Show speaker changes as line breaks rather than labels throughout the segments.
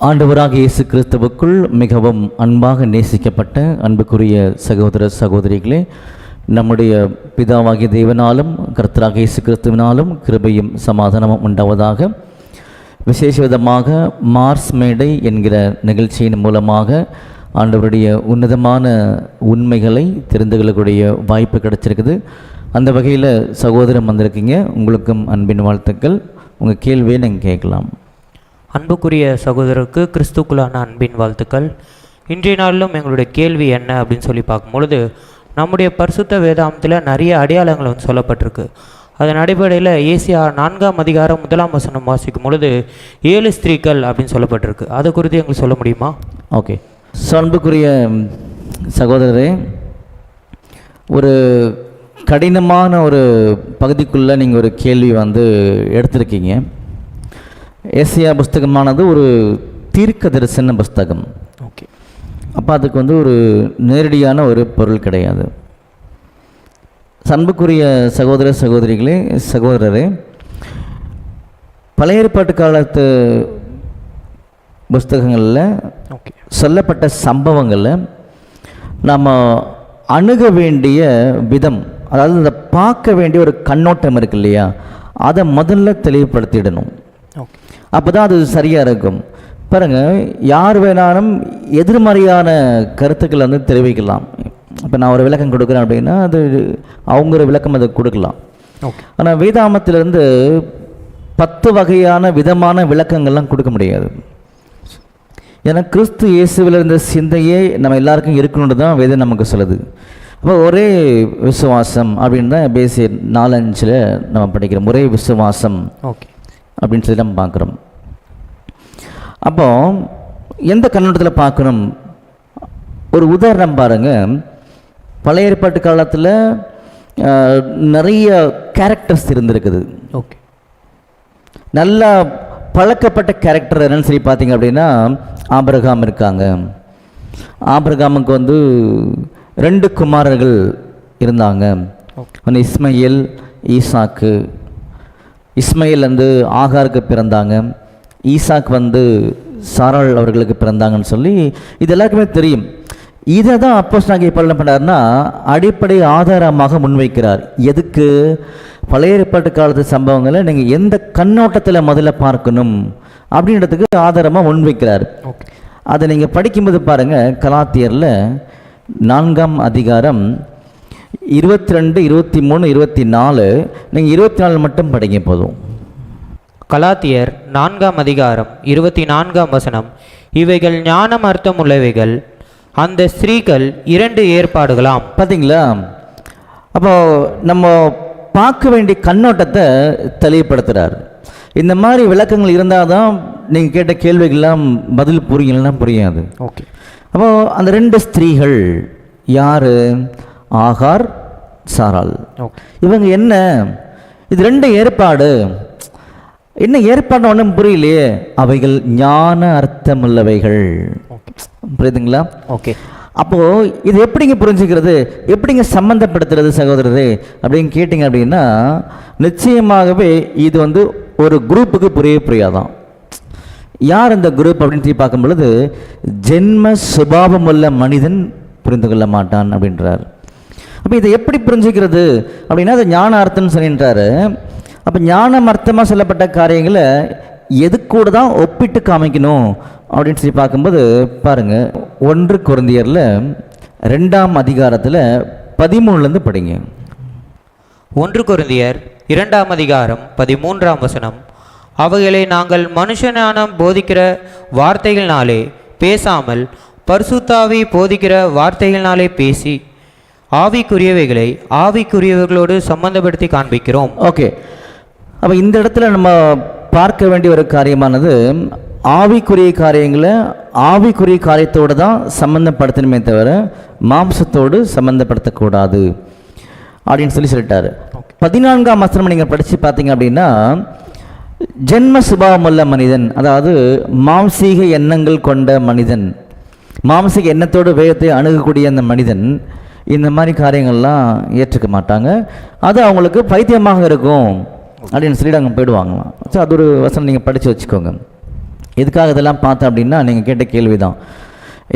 ஆண்டவராக இயேசு கிறிஸ்துவுக்குள் மிகவும் அன்பாக நேசிக்கப்பட்ட அன்புக்குரிய சகோதர சகோதரிகளே, நம்முடைய பிதாவாகிய தேவனாலும் கர்த்தராக இயேசு கிறிஸ்துவினாலும் கிருபையும் சமாதானமும் உண்டாவதாக. விசேஷ விதமாக மார்ஸ் மேடை என்கிற நிகழ்ச்சியின் மூலமாக ஆண்டவருடைய உன்னதமான உண்மைகளை தெரிந்து கொள்ளக்கூடிய வாய்ப்பு கிடைச்சிருக்குது. அந்த வகையில் சகோதரன் வந்திருக்கீங்க, உங்களுக்கும் அன்பின் வாழ்த்துக்கள். உங்கள் கேள்வியை நீங்கள் கேட்கலாம்.
அன்புக்குரிய சகோதரருக்கு கிறிஸ்துக்குள்ளான அன்பின் வாழ்த்துக்கள். இன்றைய நாளிலும் எங்களுடைய கேள்வி என்ன அப்படின்னு சொல்லி பார்க்கும்பொழுது, நம்முடைய பரிசுத்த வேதாந்தத்தில் நிறைய அடையாளங்கள் சொல்லப்பட்டிருக்கு. அதன் அடிப்படையில் ஏசியா 4ஆம் அதிகாரம் 1ஆம் வசனம் வாசிக்கும் பொழுது 7 ஸ்திரீகள் அப்படின்னு சொல்லப்பட்டிருக்கு. அதை குறித்து எங்களுக்கு சொல்ல முடியுமா?
ஓகே. அன்புக்குரிய சகோதரரே, ஒரு கடினமான ஒரு பகுதிக்குள்ளே நீங்கள் ஒரு கேள்வி எடுத்திருக்கீங்க. ஏசியா புஸ்தகமானது ஒரு தீர்க்க தரிசன புஸ்தகம்.
ஓகே.
அப்போ அதுக்கு ஒரு நேரடியான ஒரு பொருள் கிடையாது. அன்புக்குரிய சகோதர சகோதரிகளே, சகோதரரே, பழைய ஏற்பாட்டு காலத்து புஸ்தகங்களில் சொல்லப்பட்ட சம்பவங்களில் நம்ம அணுக வேண்டிய விதம், அதாவது அதை பார்க்க வேண்டிய ஒரு கண்ணோட்டம் இருக்கு இல்லையா, அதை முதல்ல தெளிவுபடுத்திடணும். அப்போ தான் அது சரியாக இருக்கும். பாருங்கள், யார் வேணாலும் எதிர்மறையான கருத்துக்களை தெரிவிக்கலாம். இப்போ நான் ஒரு விளக்கம் கொடுக்குறேன் அப்படின்னா அது அவங்க ஒரு விளக்கம் அதை கொடுக்கலாம். ஆனால் வேதாமத்திலிருந்து 10 வகையான விதமான விளக்கங்கள்லாம் கொடுக்க முடியாது. ஏன்னா கிறிஸ்து இயேசுவில் இருந்த சிந்தையே நம்ம எல்லாருக்கும் இருக்கணும்னு தான் வேதம் நமக்கு சொல்லுது. அப்போ ஒரே விசுவாசம் அப்படின்னு தான் எபேசியர் 4:5 நம்ம படிக்கிறோம். ஒரே விசுவாசம் அப்படின்னு சொல்லி நம்ம பார்க்குறோம். அப்போ எந்த கண்ணோட்டத்தில் பார்க்கணும்? ஒரு உதாரணம் பாருங்கள். பழைய ஏற்பாட்டு காலத்தில் நிறைய கேரக்டர்ஸ் இருந்திருக்குது.
ஓகே.
நல்லா பழக்கப்பட்ட கேரக்டர் என்னன்னு சொல்லி பார்த்தீங்க அப்படின்னா, ஆபிரகாம் இருக்காங்க. ஆபிரகாமுக்கு 2 குமாரர்கள் இருந்தாங்க. ஒன்று இஸ்மையேல், ஈசாக்கு. இஸ்மையேல் ஆகாருக்கு பிறந்தாங்க. ஈசாக் சாராள் அவர்களுக்கு பிறந்தாங்கன்னு சொல்லி இது எல்லாருக்குமே தெரியும். இதை தான் அப்போஸ்தலனாகிய பவுல் என்ன பண்ணார்னா அடிப்படை ஆதாரமாக முன்வைக்கிறார். எதுக்கு? பழைய ஏற்பாட்டு காலத்து சம்பவங்களை நீங்கள் எந்த கண்ணோட்டத்தில் முதல்ல பார்க்கணும் அப்படின்றதுக்கு ஆதாரமாக முன்வைக்கிறார். அதை நீங்கள் படிக்கும்போது பாருங்கள், கலாத்தியரில் 4ஆம் அதிகாரம் 22, 23, 24, நீங்கள் 24 மட்டும் படிங்க போதும்.
கலாத்தியர் 4ஆம் அதிகாரம் 24ஆம் வசனம், இவைகள் ஞானம் அர்த்தம் உள்ளவைகள், அந்த ஸ்திரீகள் 2 ஏற்பாடுகளாம். பார்த்தீங்களா? அப்போ நம்ம பார்க்க வேண்டிய கண்ணோட்டத்தை தெளிவுபடுத்துகிறார். இந்த மாதிரி விளக்கங்கள் இருந்தால் தான் நீங்கள் கேட்ட கேள்விகள்லாம் பதில் புரியலாம், புரியாது. ஓகே.
அப்போ அந்த 2 ஸ்திரீகள் யார்? ஆகார், சாராள். இவங்க என்ன? இது 2 ஏற்பாடு. என்ன ஏற்பாடு ஒன்றும் புரியலையே. அவைகள் ஞான அர்த்தம் உள்ளவைகள். புரியுதுங்களா? ஓகே. அப்போது இது எப்படிங்க புரிஞ்சுக்கிறது, எப்படிங்க சம்மந்தப்படுத்துறது சகோதரரே அப்படின்னு கேட்டிங்க அப்படின்னா, நிச்சயமாகவே இது ஒரு குரூப்புக்கு புரியாதான். யார் இந்த குரூப் அப்படின்னு சொல்லி பார்க்கும் பொழுது, ஜென்ம சுபாவம் உள்ள மனிதன் புரிந்து கொள்ள மாட்டான் அப்படின்றார். அப்போ இதை எப்படி புரிஞ்சுக்கிறது அப்படின்னா, அது ஞான அர்த்தம்னு சொல்லின்றாரு. அப்போ ஞானம் அர்த்தமாக சொல்லப்பட்ட காரியங்களை எது கூட தான் ஒப்பிட்டு காமிக்கணும் அப்படின்னு சொல்லி பார்க்கும்போது பாருங்கள், 1 கொரிந்தியரில் 2ஆம் அதிகாரத்தில் 13 படிங்க.
1 கொரிந்தியர் 2ஆம் அதிகாரம் 13ஆம் வசனம், அவைகளை நாங்கள் மனுஷனானம் போதிக்கிற வார்த்தைகளினாலே பேசாமல் பரிசுத்தாவி போதிக்கிற வார்த்தைகளினாலே பேசி ஆவிக்குரியவைகளை ஆவிக்குரியவர்களோடு சம்பந்தப்படுத்தி காண்பிக்கிறோம்.
ஓகே. அப்போ இந்த இடத்துல நம்ம பார்க்க வேண்டிய ஒரு காரியமானது, ஆவிக்குரிய காரியங்களை ஆவிக்குரிய காரியத்தோடு தான் சம்மந்தப்படுத்தணுமே தவிர மாம்சத்தோடு சம்மந்தப்படுத்தக்கூடாது அப்படின்னு சொல்லிட்டாரு. 14ஆம் வசனம் நீங்கள் படித்து பார்த்தீங்க அப்படின்னா, ஜென்ம சுபாவம் உள்ள மனிதன், அதாவது மாம்சீக எண்ணங்கள் கொண்ட மனிதன், மாம்சீக எண்ணத்தோடு வேகத்தை அணுகக்கூடிய அந்த மனிதன் இந்த மாதிரி காரியங்கள்லாம் ஏற்றுக்க மாட்டாங்க. அது அவங்களுக்கு பைத்தியமாக இருக்கும் அப்படின்னு சொல்லிட்டு அங்கே போயிடுவாங்களாம். ஸோ அது ஒரு வசனம் நீங்கள் படித்து வச்சுக்கோங்க. எதுக்காக இதெல்லாம் பார்த்தோம் அப்படின்னா, நீங்கள் கேட்ட கேள்வி தான்.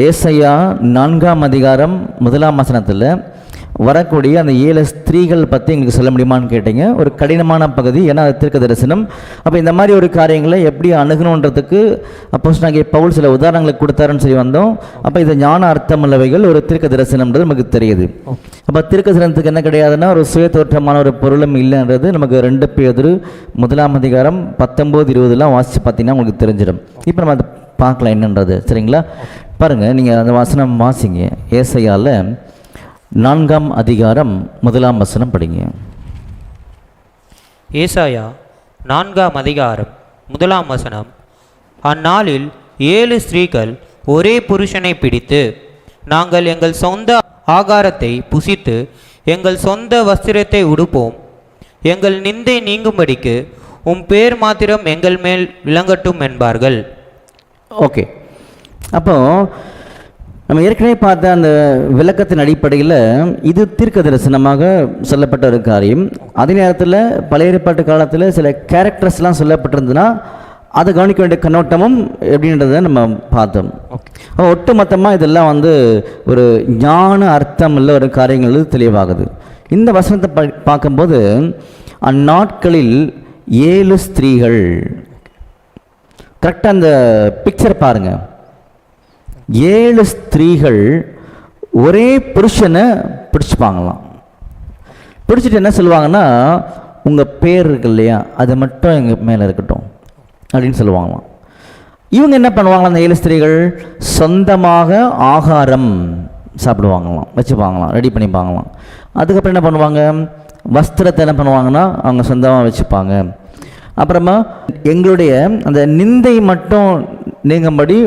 ஏசாயா 4ஆம் அதிகாரம் 1ஆம் வசனத்தில் வரக்கூடிய அந்த 7 ஸ்திரீகள் பற்றி எங்களுக்கு சொல்ல முடியுமான்னு கேட்டீங்க. ஒரு கடினமான பகுதி, ஏன்னா அது தீர்க்க தரிசனம். அப்போ இந்த மாதிரி ஒரு காரியங்களை எப்படி அணுகணுன்றதுக்கு அப்போஸ்தலனாகிய பவுல் சில உதாரணங்களை கொடுத்தாருன்னு சொல்லி வந்தோம். அப்போ இது ஞான அர்த்தமுள்ளவைகள் ஒரு தீர்க்க தரிசனம்ன்றது நமக்கு தெரியுது. அப்போ தீர்க்க தரிசனத்துக்கு என்ன கிடையாதுன்னா, ஒரு சுய தோற்றமான ஒரு பொருளும் இல்லைன்றது நமக்கு 2 பேதுரு 1ஆம் அதிகாரம் 19-20 வாசித்து பார்த்தீங்கன்னா உங்களுக்கு தெரிஞ்சிடும். இப்போ நம்ம அதை பார்க்கலாம் என்னன்றது. சரிங்களா? பாருங்கள், நீங்கள் அந்த வசனம் வாசிங்க. ஏசாயாவில் 4ஆம் அதிகாரம் 1ஆம் வசனம் படிங்க.
ஏசாயா 4ஆம் அதிகாரம் 1ஆம் வசனம். அந்நாளில் 7 ஸ்திரீகள் ஒரே புருஷனை பிடித்து, நாங்கள் எங்கள் சொந்த ஆகாரத்தை புசித்து எங்கள் சொந்த வஸ்திரத்தை உடுப்போம், எங்கள் நிந்தை நீங்கும்படிக்கு உம் பேர் மாத்திரம் எங்கள் மேல் விளங்கட்டும் என்பார்கள்.
ஓகே, அப்போது நம்ம ஏற்கனவே பார்த்த அந்த விளக்கத்தின் அடிப்படையில் இது தீர்க்க தரிசனமாக சொல்லப்பட்ட ஒரு காரியம். அதே நேரத்தில் பழைய ஏற்பாட்டு காலத்தில் சில கேரக்டர்ஸ்லாம் சொல்லப்பட்டிருந்ததுன்னா அதை கவனிக்க வேண்டிய கண்ணோட்டமும் எப்படின்றத நம்ம பார்த்தோம். ஒட்டு மொத்தமாக இதெல்லாம் ஒரு ஞான அர்த்தம் உள்ள ஒரு காரியங்கள் தெளிவாகுது. இந்த வசனத்தை பார்க்கும்போது அந்நாட்களில் 7 ஸ்திரீகள், கரெக்டாக அந்த பிக்சர் பாருங்கள். 7 ஸ்திரீகள் ஒரே புருஷனை பிடிச்சிப்பாங்களாம். பிடிச்சிட்டு என்ன சொல்லுவாங்கன்னா, உங்கள் பேர் இருக்கு இல்லையா, அது மட்டும் எங்கள் மேலே இருக்கட்டும் அப்படின்னு சொல்லுவாங்களாம். இவங்க என்ன பண்ணுவாங்களாம், அந்த 7 ஸ்திரீகள் சொந்தமாக ஆகாரம் சாப்பிடுவாங்களாம், வச்சுப்பாங்களாம், ரெடி பண்ணிப்பாங்களாம். அதுக்கப்புறம் என்ன பண்ணுவாங்க, வஸ்திரத்தை என்ன பண்ணுவாங்கன்னா அவங்க சொந்தமாக வச்சுப்பாங்க. அப்புறமா எங்களுடைய அந்த நிந்தை மட்டும் நீங்கும்படி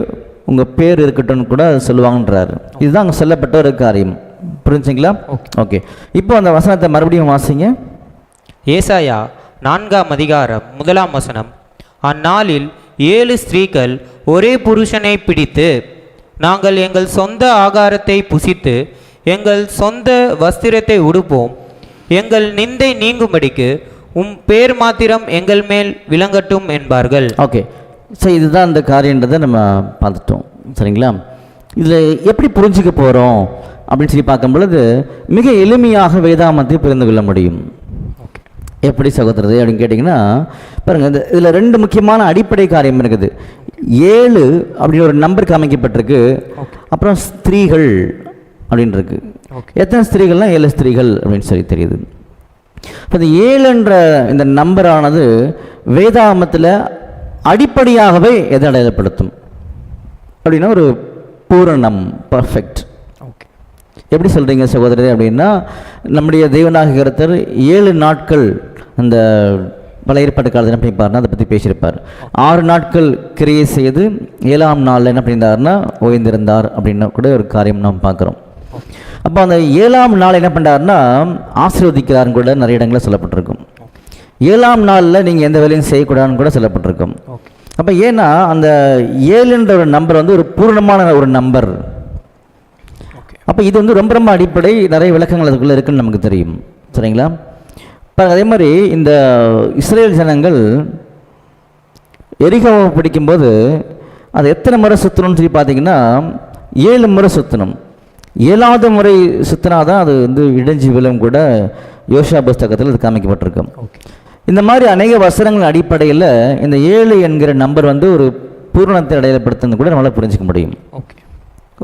உங்கள் பேர் இருக்கட்டும்னு கூட சொல்லுவாங்கன்றாரு. இதுதான் அங்கே சொல்லப்பட்ட ஒரு காரியம். புரிஞ்சுங்களா? ஓகே, இப்போ அந்த வசனத்தை மறுபடியும் வாசிங்க.
ஏசாயா 4ஆம் அதிகாரம் 1ஆம் வசனம். அந்நாளில் 7 ஸ்திரீகள் ஒரே புருஷனை பிடித்து, நாங்கள் எங்கள் சொந்த ஆகாரத்தை புசித்து எங்கள் சொந்த வஸ்திரத்தை உடுப்போம், எங்கள் நிந்தை நீங்கும்படிக்கு உம் பேர் மாத்திரம் எங்கள் மேல் விளங்கட்டும் என்பார்கள்.
ஓகே, ஸோ இதுதான் அந்த காரியன்றதை நம்ம பார்த்துட்டோம். சரிங்களா? இதில் எப்படி புரிஞ்சுக்க போகிறோம் அப்படின்னு சொல்லி பார்க்கும் பொழுது மிக எளிமையாக வேதாமத்தை புரிந்து கொள்ள முடியும். எப்படி சகோதரது அப்படின்னு கேட்டிங்கன்னா, பாருங்கள், இதில் 2 முக்கியமான அடிப்படை காரியம் இருக்குது. 7 அப்படின்னு ஒரு நம்பர் காமிக்கப்பட்டிருக்கு, அப்புறம் ஸ்திரீகள் அப்படின்னு இருக்கு. எத்தனை ஸ்திரீகள்லாம் 7 ஸ்திரீகள் அப்படின்னு சொல்லி தெரியுது. இப்போ இந்த 7என்ற இந்த நம்பரானது வேதாமத்தில் அடிப்படையாகவே எதை அடையாளப்படுத்தும் அப்படின்னா ஒரு பூரணம், பர்ஃபெக்ட். எப்படி சொல்கிறீங்க சகோதரரே அப்படின்னா, நம்முடைய தெய்வனாகிய கர்த்தர் 7 நாட்கள் அந்த பழைய ஏற்பாட்டு காலத்தில் என்ன பண்ணிப்பாருன்னா அதை பற்றி பேசியிருப்பார். 6 நாட்கள் கிரியை செய்து 7ஆம் நாளில் என்ன பண்ணியிருந்தாருன்னா ஓய்ந்திருந்தார் அப்படின்னு கூட ஒரு காரியம் நாம் பார்க்குறோம். அப்போ அந்த 7ஆம் நாள் என்ன பண்ணுறாருன்னா ஆசீர்வதிக்கிறாருன்னு கூட நிறைய இடங்களில் சொல்லப்பட்டிருக்கும். 7ஆம் நாளில் நீங்கள் எந்த வேலையும் செய்யக்கூடாதுன்னு கூட சொல்லப்பட்டிருக்கும். அப்போ ஏன்னா அந்த 7என்ற ஒரு நம்பர் ஒரு பூர்ணமான ஒரு நம்பர். அப்போ இது ரொம்ப ரொம்ப அடிப்படை, நிறைய விளக்கங்கள் அதுக்குள்ளே இருக்குன்னு நமக்கு தெரியும். சரிங்களா? இப்போ அதே மாதிரி இந்த இஸ்ரேல் ஜனங்கள் எரிகோவை பிடிக்கும்போது அது எத்தனை முறை சுற்றணும்னு சொல்லி பார்த்தீங்கன்னா 7 முறை சுற்றணும். 7ஆவது முறை சுற்றினா தான் அது இடைஞ்சி விழும் கூட யோசுவா புஸ்தகத்தில் அது காமிக்கப்பட்டிருக்கும். இந்த மாதிரி அநேக வசனங்கள் அடிப்படையில் இந்த 7 என்கிற நம்பர் ஒரு பூரணத்தை அடையாளப்படுத்துன்னு கூட நம்மளால் புரிஞ்சிக்க முடியும்.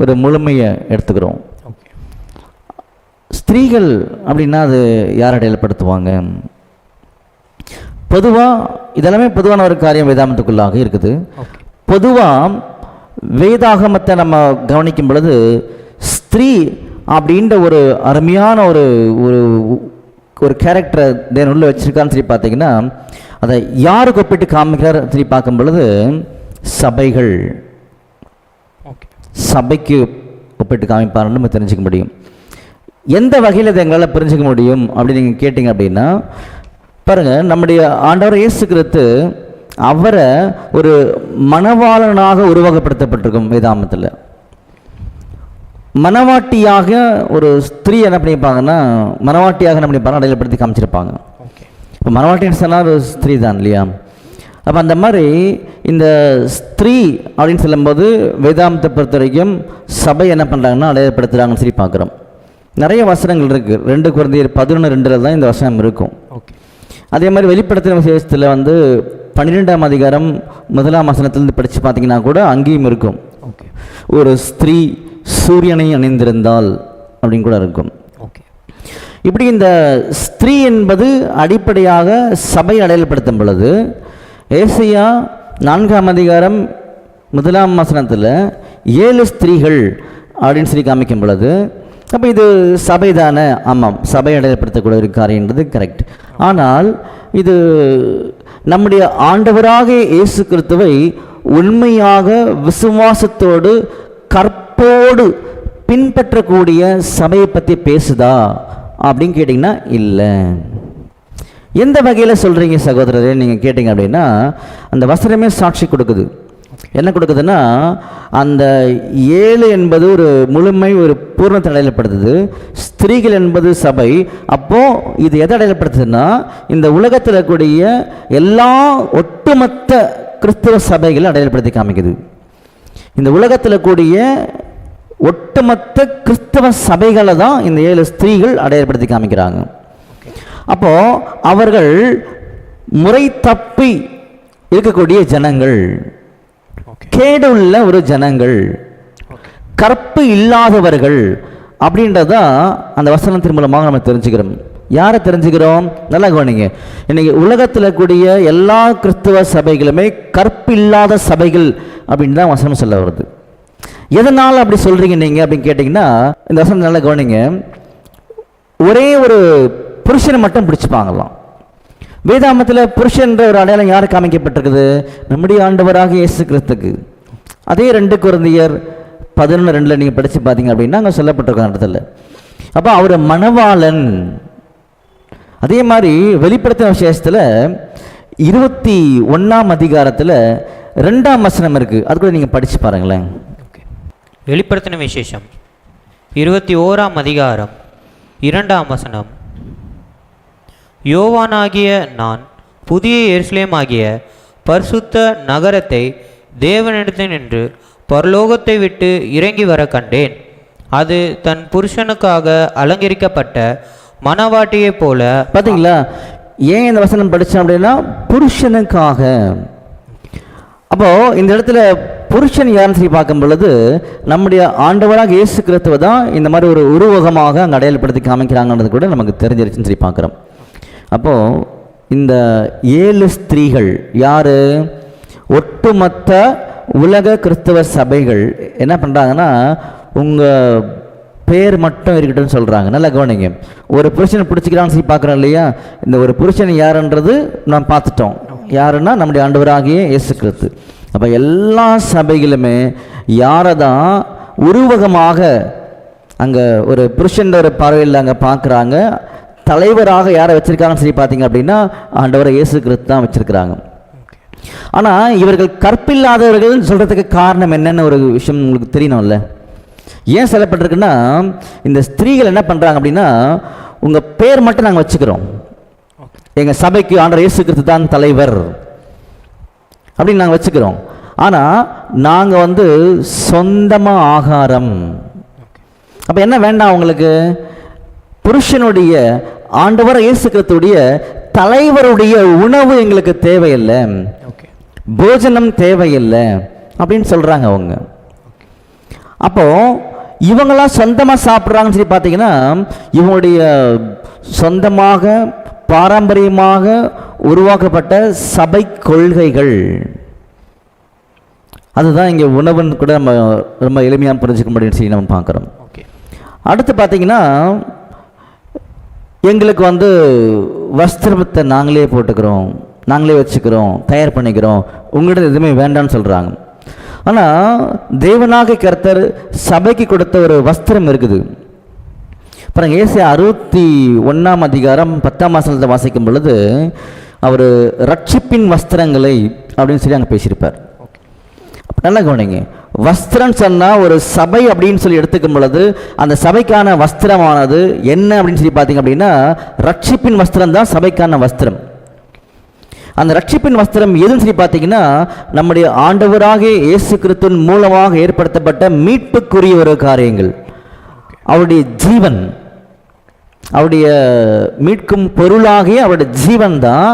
ஒரு முழுமையை எடுத்துக்கிறோம். ஸ்திரீகள் அப்படின்னா அது யார் அடையாளப்படுத்துவாங்க? பொதுவாக இதெல்லாமே பொதுவான ஒரு காரியம் வேதாகமத்துக்குள்ளாக இருக்குது. பொதுவாக வேதாகமத்தை நம்ம கவனிக்கும் பொழுது ஸ்திரீ அப்படின்ற ஒரு அருமையான ஒரு ஒரு கேரக்டரை தேவன் உள்ள வச்சிருக்கான்னு சொல்லி பார்த்தீங்கன்னா, அதை யாருக்கு ஒப்பிட்டு காமிக்கிறார் சொல்லி பார்க்கும் பொழுது சபைகள், சபைக்கு ஒப்பிட்டு காமிப்பாருன்னு நம்ம தெரிஞ்சுக்க முடியும். எந்த வகையில் இதை எங்களால் புரிஞ்சுக்க முடியும் அப்படின்னு நீங்கள் கேட்டிங்க அப்படின்னா, பாருங்கள், நம்முடைய ஆண்டவர் இயேசு கிறிஸ்து அவரை ஒரு மணவாளனாக உருவகப்படுத்தப்பட்டிருக்கும் வேதாகமத்தில். மணவாட்டியாக ஒரு ஸ்திரீ என்ன பண்ணியிருப்பாங்கன்னா, மணவாட்டியாக என்ன பண்ணியிருப்பாங்க, அடையாளப்படுத்தி காமிச்சிருப்பாங்க. இப்போ மணவாட்டின்னு சொன்னால் ஒரு ஸ்திரீ தான் இல்லையா? அப்போ அந்த மாதிரி இந்த ஸ்திரீ அப்படின்னு சொல்லும்போது வேதாந்தத்தை பொறுத்த வரைக்கும் சபை என்ன பண்ணுறாங்கன்னா அடையாளப்படுத்துகிறாங்கன்னு சொல்லி பார்க்குறோம். நிறைய வசனங்கள் இருக்குது. 2 Corinthians 11:2 தான் இந்த வசனம் இருக்கும்.
ஓகே.
அதே மாதிரி வெளிப்படுத்தின விசேஷத்தில் வந்து 12ஆம் அதிகாரம் 1ஆம் வசனத்திலிருந்து படித்து பார்த்தீங்கன்னா கூட அங்கேயும் இருக்கும்.
ஓகே.
ஒரு ஸ்திரீ சூரியனை அணிந்திருந்தால் அப்படின்னு கூட இருக்கும்.
ஓகே.
இப்படி இந்த ஸ்திரீ என்பது அடிப்படையாக சபை அடையாளப்படுத்தும் பொழுது ஏசாயா 4ஆம் அதிகாரம் 1ஆம் வசனத்தில் 7 ஸ்திரீகள் அப்படின்னு சொல்லி காமிக்கும் பொழுது அப்போ இது சபை தானே? ஆமாம், சபை அடையாளப்படுத்தக்கூடிய ஒரு காரியன்றது கரெக்ட். ஆனால் இது நம்முடைய ஆண்டவராக இயேசு கிறிஸ்துவை உண்மையாக விசுவாசத்தோடு கற்போடு பின்பற்றக்கூடிய சபையை பற்றி பேசுதா அப்படின்னு கேட்டிங்கன்னா இல்லை. எந்த வகையில் சொல்கிறீங்க சகோதரரே நீங்கள் கேட்டிங்க அப்படின்னா அந்த வசனமே சாட்சி கொடுக்குது. என்ன கொடுக்குதுன்னா அந்த 7 என்பது ஒரு முழுமை, ஒரு பூர்ணத்தை அடையாளப்படுத்துது. ஸ்திரீகள் என்பது சபை. அப்போது இது எதை அடையாளப்படுத்துதுன்னா இந்த உலகத்தில் இருக்கக்கூடிய எல்லா ஒட்டுமொத்த கிறிஸ்தவ சபைகளை அடையாளப்படுத்தி காமிக்குது. இந்த உலகத்தில் கூடிய ஒட்டுமொத்த கிறிஸ்தவ சபைகளை தான் இந்த 7 ஸ்திரீகள் அடையாளப்படுத்தி காமிக்கிறாங்க. அப்போது அவர்கள் முறை தப்பி இருக்கக்கூடிய ஜனங்கள், கேடு உள்ள ஒரு ஜனங்கள், கற்பு இல்லாதவர்கள் அப்படின்றதான் அந்த வசனத்தின் மூலமாக நம்ம தெரிஞ்சுக்கிறோம். யாரை தெரிஞ்சுக்கிறோம்? நல்லா கவனிங்க. இன்னைக்கு உலகத்தில் கூடிய எல்லா கிறிஸ்தவ சபைகளுமே கற்பு இல்லாத சபைகள் அப்படின்னு தான் வசனம் சொல்ல வருது. எதனால் அப்படி சொல்கிறீங்க நீங்கள் அப்படின்னு கேட்டிங்கன்னா இந்த வசனம் நல்லா கவனிங்க. ஒரே ஒரு புருஷனை மட்டும் பிடிச்சிப்பாங்களாம். வேதாமத்தில் புருஷன்ற ஒரு அடையாளம் யாருக்கு காமிக்கப்பட்டிருக்குது? நம்முடைய ஆண்டவராக இயேசு கிறிஸ்துக்கு. அதே 2 Corinthians 11:2 நீங்கள் படித்து பார்த்தீங்க அப்படின்னா அங்கே சொல்லப்பட்டிருக்க இடத்துல. அப்போ அவர் மணவாளன். அதே மாதிரி வெளிப்படுத்தின விசேஷத்தில் 21ஆம் அதிகாரத்தில் 2ஆம் வசனம் இருக்குது. அது கூட நீங்கள் படித்து பாருங்களேன்.
வெளிப்படுத்தின விசேஷம் 21ஆம் அதிகாரம் 2ஆம் வசனம். யோவானாகிய நான் புதிய எருசலேம் ஆகிய பரிசுத்த நகரத்தை தேவனிடத்தினின்று பரலோகத்தை விட்டு இறங்கி வர கண்டேன். அது தன் புருஷனுக்காக அலங்கரிக்கப்பட்ட மணவாட்டியைப் போல.
பார்த்தீங்களா? ஏன் இந்த வசனம் படித்தோம் அப்படின்னா புருஷனுக்காக. அப்போது இந்த இடத்துல புருஷன் யாருன்னு சொல்லி பார்க்கும் பொழுது நம்முடைய ஆண்டவராக இயேசு கிறிஸ்துவை தான் இந்த மாதிரி ஒரு உருவகமாக அங்கே அடையாளப்படுத்தி காமிக்கிறாங்கன்றது கூட நமக்கு தெரிஞ்சிருச்சுன்னு சொல்லி பார்க்குறோம். அப்போது இந்த 7 ஸ்திரீகள் யார்? ஒட்டுமொத்த உலக கிறிஸ்தவ சபைகள் என்ன பண்ணுறாங்கன்னா உங்கள் பேர் மட்டும் இருக்கட்டும்னு சொல்கிறாங்க. நல்லா கவனிங்க. ஒரு புருஷனை பிடிச்சிக்கிறான்னு சொல்லி பார்க்குறோம் இல்லையா? இந்த ஒரு புருஷன் யாருன்றது நாம் பார்த்துட்டோம். யாருன்னா நம்முடைய ஆண்டவராகிய இயேசு கிறிஸ்து. அப்போ எல்லா சபைகளுமே யாரை தான் உருவகமாக அங்கே ஒரு புருஷன் ஒரு பார்வையில் அங்கே பார்க்குறாங்க. தலைவராக யாரை வச்சுருக்காங்கன்னு சொல்லி பார்த்தீங்க அப்படின்னா ஆண்டவரை இயேசு கிறிஸ்து தான் வச்சுருக்கிறாங்க. ஆனால் இவர்கள் கற்பில்லாதவர்கள் சொல்கிறதுக்கு காரணம் என்னென்னு ஒரு விஷயம் உங்களுக்கு தெரியணும்ல. ஏன் சொல்லப்பட்டிருக்குன்னா இந்த ஸ்திரீகள் என்ன பண்ணுறாங்க அப்படின்னா உங்கள் பேர் மட்டும் நாங்கள் வச்சுக்கிறோம், எங்கள் சபைக்கு ஆண்டவர் இயேசு கிறிஸ்து தான் தலைவர் அப்படின்னு நாங்கள் வச்சுக்கிறோம். ஆனால் நாங்கள் சொந்தமாக ஆகாரம். அப்போ என்ன வேண்டாம் உங்களுக்கு? புருஷனுடைய ஆண்டவர் இயேசு கிறிஸ்துவுடைய தலைவருடைய உணவு எங்களுக்கு தேவையில்லை, போஜனம் தேவையில்லை அப்படின்னு சொல்கிறாங்க அவங்க. அப்போது இவங்களாம் சொந்தமாக சாப்பிட்றாங்கன்னு சொல்லி பார்த்தீங்கன்னா இவங்களுடைய சொந்தமாக பாரம்பரியமாக உருவாக்கப்பட்ட சபை கொள்கைகள். அதுதான் இங்கே உணவுன்னு கூட நம்ம ரொம்ப எளிமையாக புரிஞ்சுக்க முடியும்னு சொல்லி நம்ம பார்க்குறோம். அடுத்து பார்த்தீங்கன்னா எங்களுக்கு வஸ்திரத்தை நாங்களே போட்டுக்கிறோம், நாங்களே வச்சுக்கிறோம், தயார் பண்ணிக்கிறோம், உங்கள்கிட்ட எதுவுமே வேண்டான்னு சொல்கிறாங்க. ஆனால் தேவனாக கர்த்தர் சபைக்கு கொடுத்த ஒரு வஸ்திரம் இருக்குது. அப்புறம் ஏசாயா 61ஆம் அதிகாரம் 10ஆம் வசனத்தை வாசிக்கும் பொழுது அவர் ரட்சிப்பின் வஸ்திரங்களை அப்படின்னு சொல்லி அங்கே பேசியிருப்பார். நல்லா கவனிங்க. வஸ்திரம் சொன்னால் ஒரு சபை அப்படின்னு சொல்லி எடுத்துக்கும் பொழுது அந்த சபைக்கான வஸ்திரமானது என்ன அப்படின்னு சொல்லி பார்த்தீங்க அப்படின்னா ரட்சிப்பின் வஸ்திரம் தான் சபைக்கான வஸ்திரம். அந்த ரட்சிப்பின் வஸ்திரம் எதுன்னு சொல்லி பார்த்தீங்கன்னா நம்முடைய ஆண்டவராகிய இயேசு கிறிஸ்துவின் மூலமாக ஏற்படுத்தப்பட்ட மீட்புக்குரிய ஒரு காரியங்கள், அவருடைய ஜீவன், அவருடைய மீட்கும் பொருளாகிய அவருடைய ஜீவன் தான்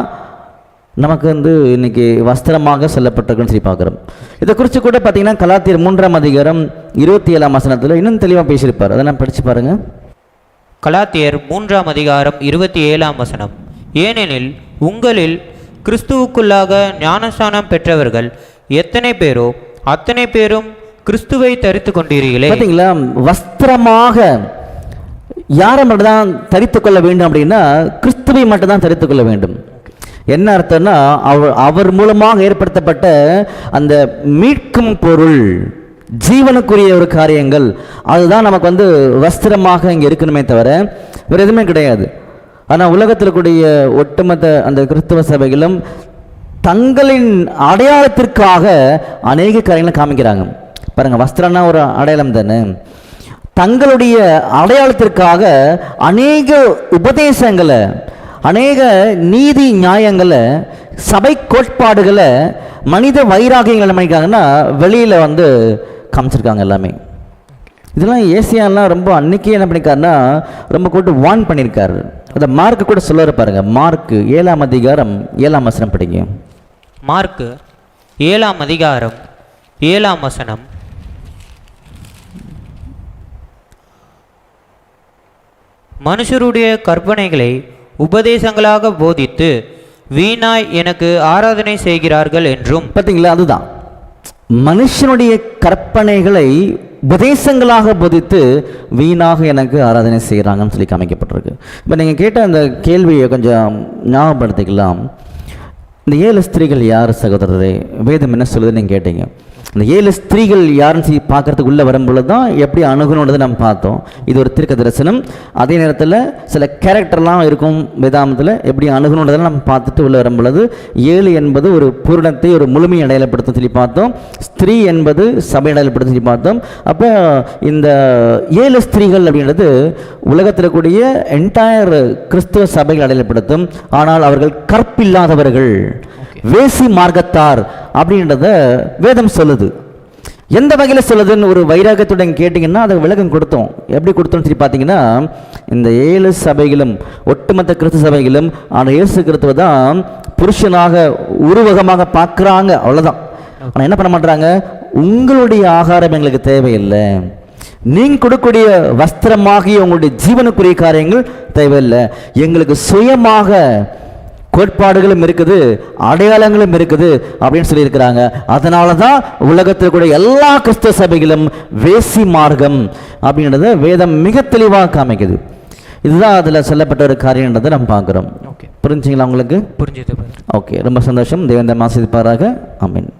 நமக்கு இன்னைக்கு வஸ்திரமாக சொல்லப்பட்டிருக்குன்னு சொல்லி பார்க்குறோம். இதை குறித்து கூட பார்த்தீங்கன்னா கலாத்தியர் 3ஆம் அதிகாரம் 27ஆம் வசனத்தில் இன்னும் தெளிவாக பேசியிருப்பார். அதை நான் படித்து பாருங்கள்.
கலாத்தியர் 3ஆம் அதிகாரம் 27ஆம் வசனம். ஏனெனில் உங்களில் கிறிஸ்துவுக்குள்ளாக ஞானஸ்நானம் பெற்றவர்கள் எத்தனை பேரோ அத்தனை பேரும் கிறிஸ்துவை தரித்து கொண்டீர்களே.
பார்த்தீங்களா, வஸ்திரமாக யாரை மட்டும் தான் தரித்து கொள்ள வேண்டும் அப்படின்னா கிறிஸ்துவை மட்டும் தான் தரித்து கொள்ள வேண்டும். என்ன அர்த்தம்னா அவர் மூலமாக ஏற்படுத்தப்பட்ட அந்த மீட்கும் பொருள், ஜீவனுக்குரிய ஒரு காரியங்கள், அதுதான் நமக்கு வஸ்திரமாக இங்கே இருக்கணுமே தவிர வேறு எதுவுமே கிடையாது. ஆனால் உலகத்தில் கூடிய ஒட்டுமொத்த அந்த கிறிஸ்தவ சபைகளும் தங்களின் அடையாளத்திற்காக அநேக காரியங்களை காமிக்கிறாங்க. பாருங்கள், வஸ்திரம்னா ஒரு அடையாளம் தானே. தங்களுடைய அடையாளத்திற்காக அநேக உபதேசங்களை, அநேக நீதி நியாயங்களை, சபை கோட்பாடுகளை, மனித வைராகியங்களை என்ன பண்ணியிருக்காங்கன்னா வெளியில் காமிச்சிருக்காங்க எல்லாமே. இதெல்லாம் ஏசியாலாம் ரொம்ப அன்னைக்கே என்ன பண்ணியிருக்காருன்னா ரொம்ப கூட்டு வார்ன் பண்ணியிருக்காரு. அதை மார்க்கு கூட சொல்ல பாருங்க. மார்க்கு 7ஆம் அதிகாரம் 7ஆம் வசனம் படிங்க.
மார்க்கு 7ஆம் அதிகாரம் 7ஆம் வசனம். மனுஷருடைய கற்பனைகளை உபதேசங்களாக போதித்து வீணாய் எனக்கு ஆராதனை செய்கிறார்கள் என்றும்.
பார்த்தீங்களா, அதுதான் மனுஷனுடைய கற்பனைகளை உபதேசங்களாக போதித்து வீணாக எனக்கு ஆராதனை செய்கிறாங்கன்னு சொல்லி காமிக்கப்பட்டிருக்கு. இப்போ நீங்கள் கேட்ட அந்த கேள்வியை கொஞ்சம் ஞாபகப்படுத்திக்கலாம். இந்த 7 ஸ்திரீகள் யார் சகோதரரே? வேதம் என்ன சொல்லுதுன்னு நீங்கள் கேட்டீங்க. இந்த 7 ஸ்திரீகள் யாருன்னு சொல்லி பார்க்கறதுக்கு உள்ளே வரும்பொழுது தான் எப்படி அணுகணுன்றதை நம்ம பார்த்தோம். இது ஒரு தீர்க்க தரிசனம். அதே நேரத்தில் சில கேரக்டர்லாம் இருக்கும் வேதாமத்தில், எப்படி அணுகணுன்றதெல்லாம் நம்ம பார்த்துட்டு உள்ளே வரும்பொழுது 7 என்பது ஒரு பூரணத்தை, ஒரு முழுமையை அடையாளப்படுத்த சொல்லி பார்த்தோம். ஸ்திரீ என்பது சபை அடையாளப்படுத்த சொல்லி பார்த்தோம். அப்போ இந்த 7 ஸ்திரீகள் அப்படின்றது உலகத்தில் கூடிய என்டையர் கிறிஸ்துவ சபைகள் அடையாளப்படுத்தும். ஆனால் அவர்கள் கற்பில்லாதவர்கள், வேசி மார்க்கத்தார் அப்படின்றத வேதம் சொல்லுது. எந்த வகையில் சொல்லுதுன்னு ஒரு வைராகத்துடன் கேட்டிங்கன்னா அதை விளக்கம் கொடுத்தோம். எப்படி கொடுத்தோம்னு சொல்லி பார்த்தீங்கன்னா, இந்த 7 சபைகளும் ஒட்டுமொத்த கிறிஸ்து சபைகளும் ஆனால் இயேசு கிறிஸ்துவ தான் புருஷனாக உருவகமாக பார்க்குறாங்க, அவ்வளோதான். ஆனால் என்ன பண்ண மாட்டாங்க, உங்களுடைய ஆகாரம் எங்களுக்கு தேவையில்லை, நீங்கள் கொடுக்கக்கூடிய வஸ்திரமாகிய உங்களுடைய ஜீவனுக்குரிய காரியங்கள் தேவையில்லை, எங்களுக்கு சுயமாக கோட்பாடுகளும் இருக்குது, அடையாளங்களும் இருக்குது அப்படின்னு சொல்லியிருக்கிறாங்க. அதனால தான் உலகத்தில் கூட எல்லா கிறிஸ்தவ சபைகளும் வேசி மார்க்கம் அப்படின்றத வேதம் மிக தெளிவாக காமிக்குது. இதுதான் அதில் சொல்லப்பட்ட ஒரு காரியன்றதை நம்ம பார்க்குறோம்.
ஓகே,
புரிஞ்சுங்களா உங்களுக்கு?
புரிஞ்சுது.
ஓகே, ரொம்ப சந்தோஷம். தேவன் ஆசீர்வதிப்பாராக. ஆமென்.